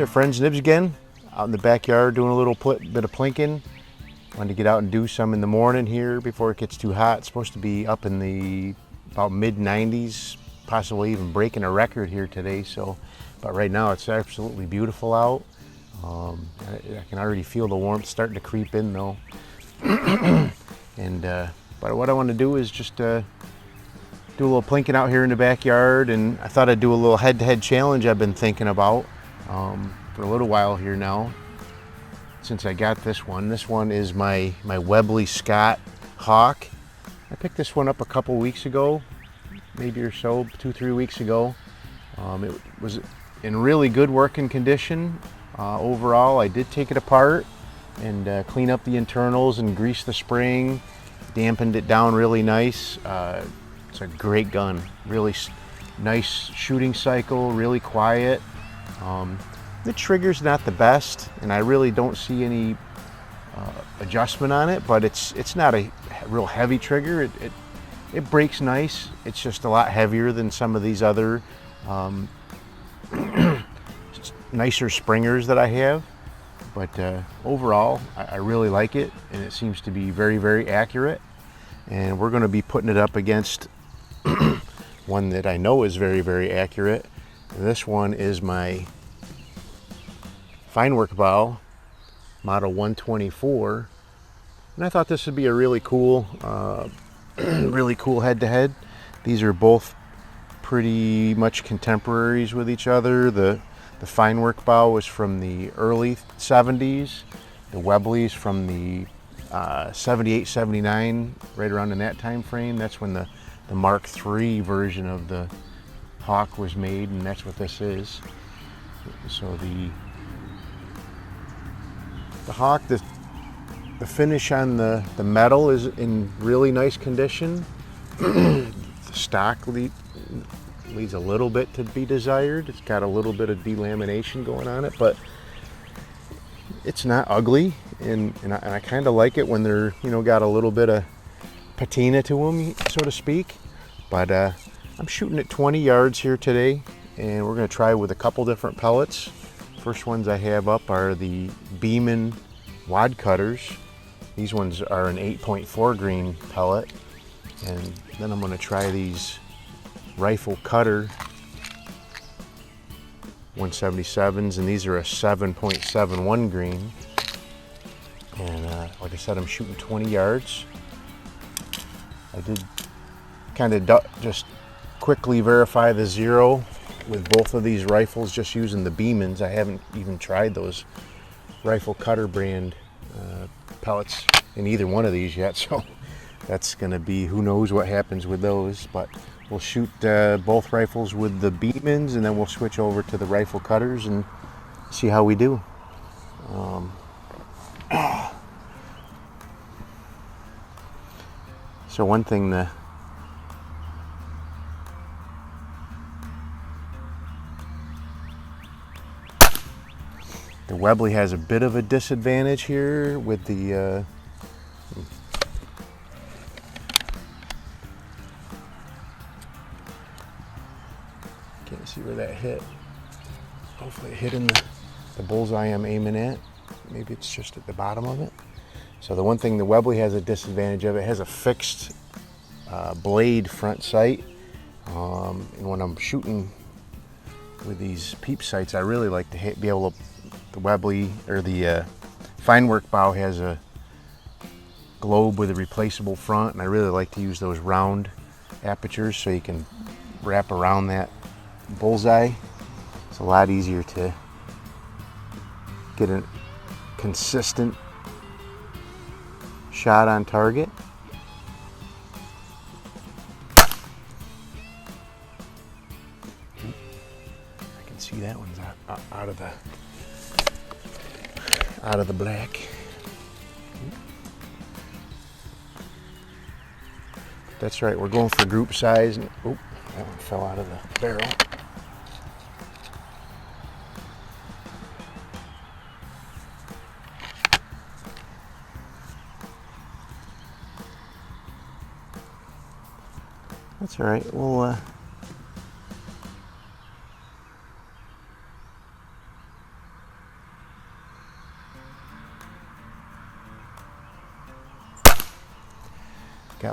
friends, Nibs again, out in the backyard doing a little bit of plinking. Wanted to get out and do some in the morning here before it gets too hot. It's supposed to be up in the about mid-90s, possibly even breaking a record here today. But right now it's absolutely beautiful out. I can already feel the warmth starting to creep in though. But what I want to do is just do a little plinking out here in the backyard, and I thought I'd do a little head-to-head challenge I've been thinking about for a little while here now, since I got this one. This one is my Webley Scott Hawk. I picked this one up a couple weeks ago, maybe or so, 2-3 weeks ago. It was in really good working condition. Overall, I did take it apart and clean up the internals and grease the spring, dampened it down really nice. It's a great gun, really nice shooting cycle, really quiet. The trigger's not the best, and I really don't see any adjustment on it, but it's not a real heavy trigger. It breaks nice. It's just a lot heavier than some of these other nicer springers that I have. But overall, I really like it, and it seems to be very, very accurate. And we're going to be putting it up against one that I know is very, very accurate. This one is my Feinwerkbau model 124, and I thought this would be a really cool head-to-head. These are both pretty much contemporaries with each other. The Feinwerkbau was from the early 70s. The Webley's from the 78, 79, right around in that time frame. That's when the Mark III version of the Hawk was made, and that's what this is. So the Hawk, the finish on the metal is in really nice condition. The stock leaves a little bit to be desired. It's got a little bit of delamination going on it, but it's not ugly, and I kind of like it when they're, got a little bit of patina to them, so to speak. But I'm shooting at 20 yards here today, and we're going to try with a couple different pellets. First ones I have up are the Beeman wad cutters. These ones are an 8.4 grain pellet, and then I'm going to try these rifle cutter 177s, and these are a 7.71 grain. And like I said, I'm shooting 20 yards. I did kind of just quickly verify the zero with both of these rifles just using the Beemans. I haven't even tried those rifle cutter brand pellets in either one of these yet, so that's going to be, who knows what happens with those. But we'll shoot both rifles with the Beemans, and then we'll switch over to the rifle cutters and see how we do. So one thing, the Webley has a bit of a disadvantage here with the can't see where that hit. Hopefully it hit in the bullseye I'm aiming at. Maybe it's just at the bottom of it. So the one thing the Webley has a disadvantage of, it has a fixed blade front sight. And when I'm shooting with these peep sights, I really like to be able to, the Webley or the Feinwerkbau has a globe with a replaceable front, and I really like to use those round apertures so you can wrap around that bullseye. It's a lot easier to get a consistent shot on target. I can see that one's out of the black. That's right, we're going for group size. Oh, that one fell out of the barrel. That's all right. We'll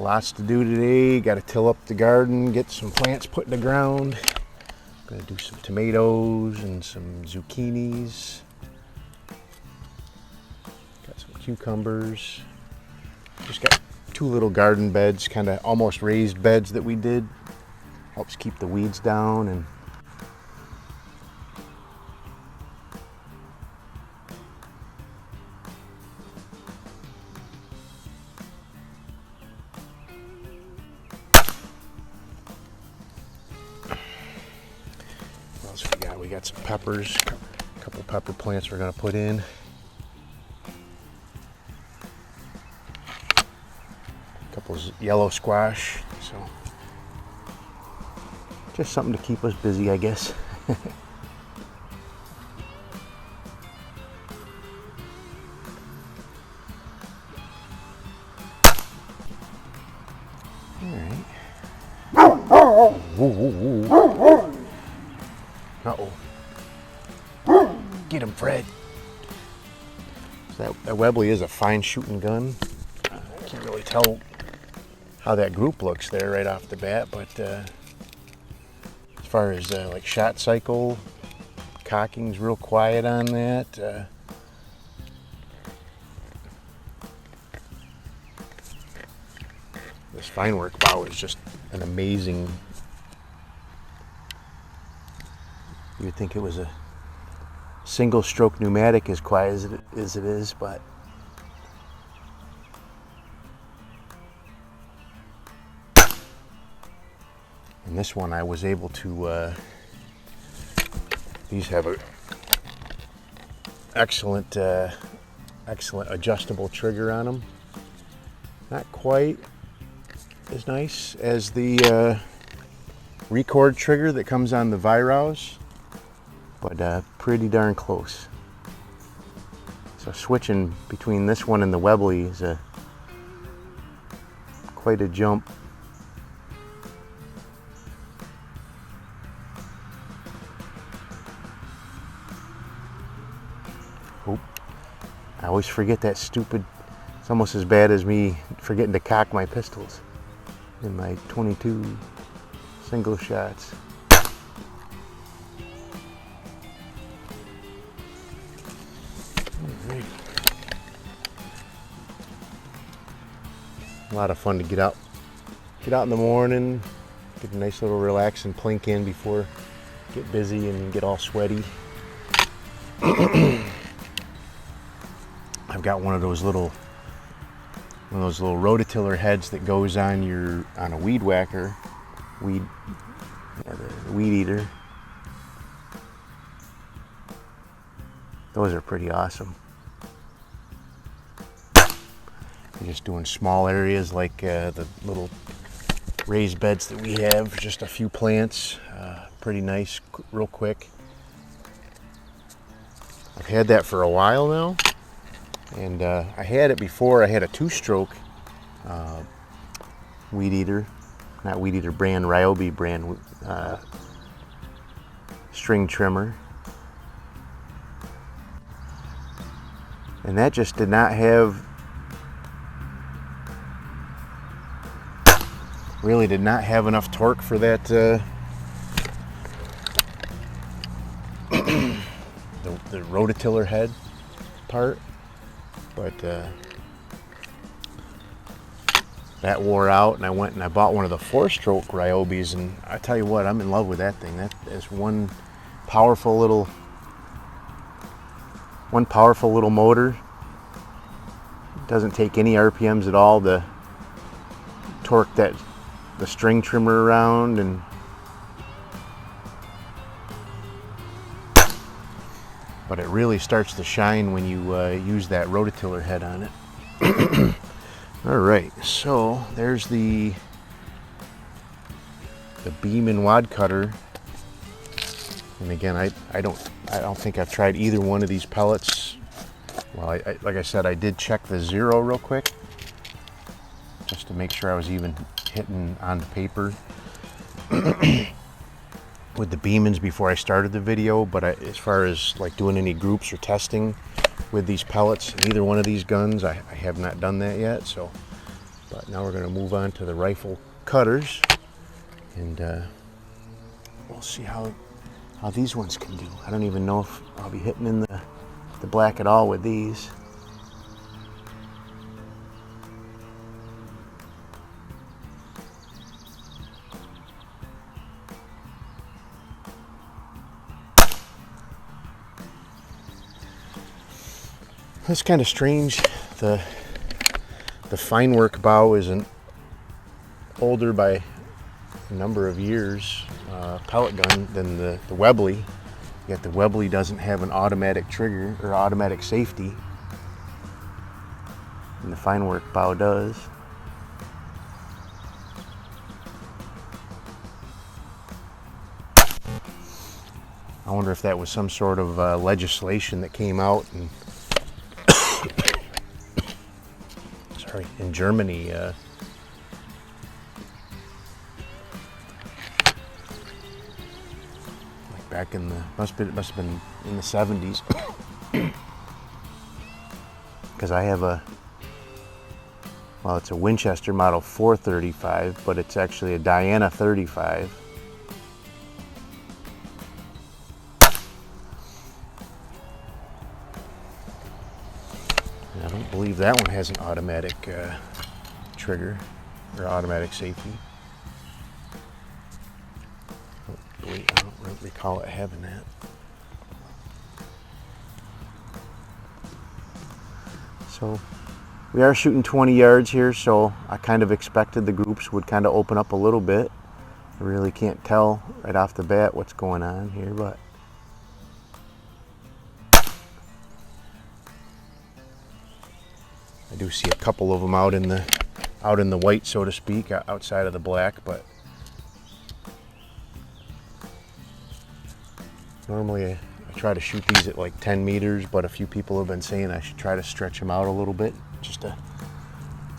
lots to do today. Got to till up the garden, get some plants put in the ground. Gonna do some tomatoes and some zucchinis. Got some cucumbers. Just got 2 little garden beds, kind of almost raised beds that we did. Helps keep the weeds down. And what else we got? We got some peppers, a couple pepper plants we're gonna put in. A couple yellow squash, so just something to keep us busy, I guess. Alright. Uh-oh. Get him, Fred. So that Webley is a fine shooting gun. I can't really tell how that group looks there right off the bat, but as far as like shot cycle, cocking's real quiet on that. This Feinwerkbau is just an amazing. You would think it was a single stroke pneumatic as quiet as it is, but and this one I was able to, these have a excellent adjustable trigger on them. Not quite as nice as the record trigger that comes on the Weihrauchs, but pretty darn close. So switching between this one and the Webley is quite a jump. Oh, I always forget that stupid, it's almost as bad as me forgetting to cock my pistols in my 22 single shots. A lot of fun to get out in the morning, get a nice little relaxing plink in before get busy and get all sweaty. I've got one of those little rototiller heads that goes on a weed whacker, the weed eater. Those are pretty awesome. Just doing small areas like the little raised beds that we have, just a few plants, pretty nice, real quick. I've had that for a while now, and I had it before. I had a 2-stroke weed eater, not weed eater brand, Ryobi brand string trimmer, and that just did not have enough torque for that the rototiller head part, but that wore out, and I went and I bought one of the 4-stroke Ryobis, and I tell you what, I'm in love with that thing. That is one powerful little motor. It doesn't take any RPMs at all to torque the string trimmer around, and but it really starts to shine when you use that rototiller head on it. All right, so there's the beam and wad cutter, and again, I don't think I've tried either one of these pellets. Well, like I said, I did check the 0 real quick just to make sure I was even hitting on the paper with the Beemans before I started the video, but as far as like doing any groups or testing with these pellets, neither one of these guns, I have not done that yet. So But now we're going to move on to the rifle cutters, and we'll see how these ones can do. I don't even know if I'll be hitting in the black at all with these. That's kind of strange. The Feinwerkbau isn't older by a number of years pellet gun than the Webley. Yet the Webley doesn't have an automatic trigger or automatic safety, and the Feinwerkbau does. I wonder if that was some sort of legislation that came out and in Germany. Like back in the must have been in the 70s. Because I have it's a Winchester model 435, but it's actually a Diana 35. I don't believe that one has an automatic trigger or automatic safety. I don't recall it having that. So we are shooting 20 yards here, so I kind of expected the groups would kind of open up a little bit. I really can't tell right off the bat what's going on here, but I do see a couple of them out in the white, so to speak, outside of the black. But normally I try to shoot these at like 10 meters, but a few people have been saying I should try to stretch them out a little bit just to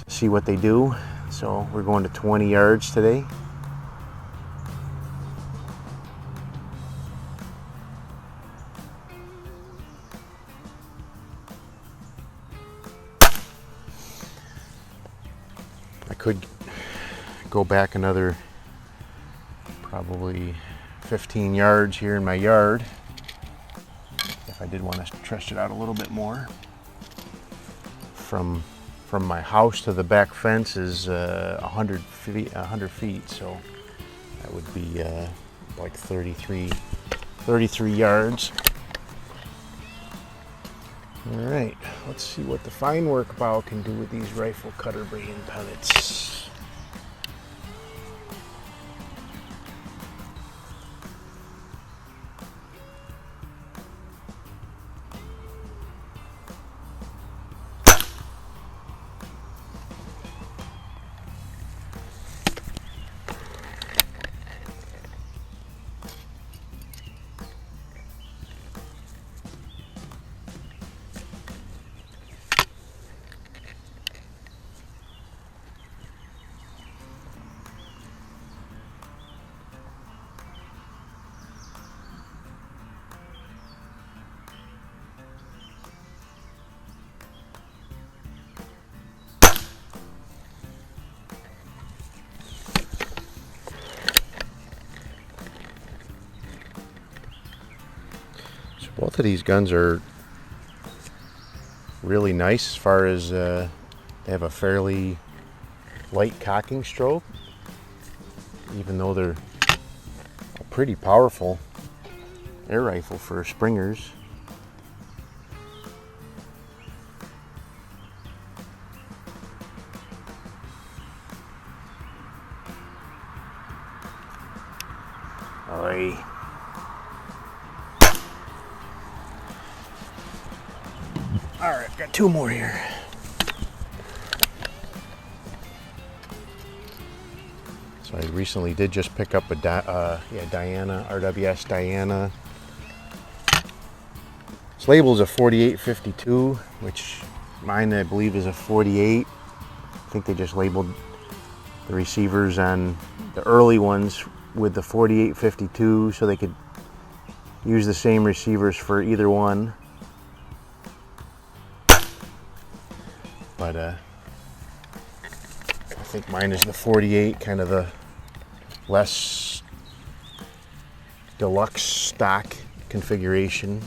see what they do. So we're going to 20 yards today. I could go back another probably 15 yards here in my yard if I did want to stretch it out a little bit more. From my house to the back fence is 100 feet, so that would be like 33 yards. All right, let's see what the Feinwerkbau can do with these rifle cutter brain pellets. Both of these guns are really nice as far as they have a fairly light cocking stroke, even though they're a pretty powerful air rifle for springers. Alright. Alright, got two more here. So I recently did just pick up a Diana, RWS Diana. This label is a 4852, which mine I believe is a 48. I think they just labeled the receivers on the early ones with the 4852 so they could use the same receivers for either one. But think mine is the 48, kind of the less deluxe stock configuration.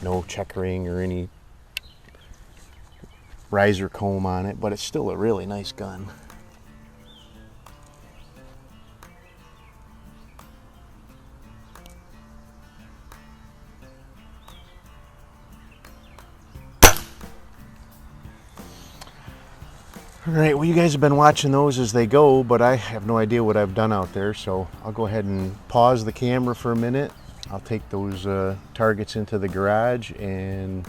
No checkering or any riser comb on it, but it's still a really nice gun. Alright, well, you guys have been watching those as they go, but I have no idea what I've done out there, so I'll go ahead and pause the camera for a minute. I'll take those targets into the garage and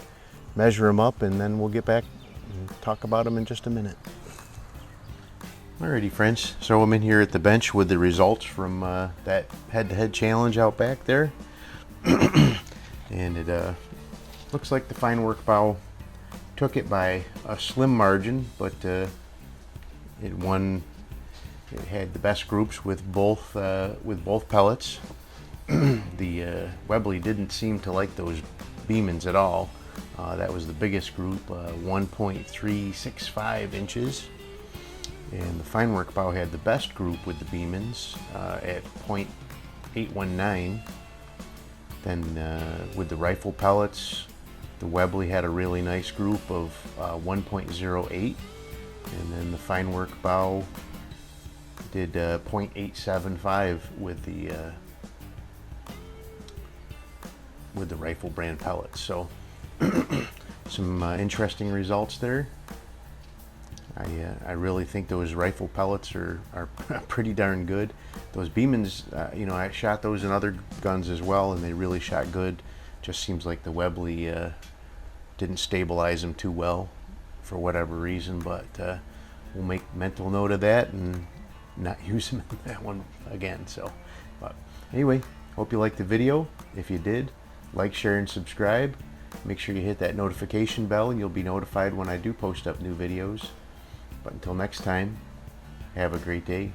measure them up, and then we'll get back and talk about them in just a minute. Alrighty, friends, so I'm in here at the bench with the results from that head-to-head challenge out back there. And it looks like the Feinwerkbau took it by a slim margin, but it won. It had the best groups with both pellets. The Webley didn't seem to like those Beemans at all. That was the biggest group, 1.365 inches. And the Feinwerkbau had the best group with the Beemans at 0.819. Then with the rifle pellets, the Webley had a really nice group of 1.08. And then the Feinwerkbau did 0.875 with the rifle brand pellets. So some interesting results there. I really think those rifle pellets are pretty darn good. Those Beemans, you know, I shot those in other guns as well, and they really shot good. Just seems like the Webley didn't stabilize them too well for whatever reason, but we'll make mental note of that and not use them in that one again. So, but anyway, hope you liked the video. If you did, like, share, and subscribe. Make sure you hit that notification bell and you'll be notified when I do post up new videos. But until next time, have a great day.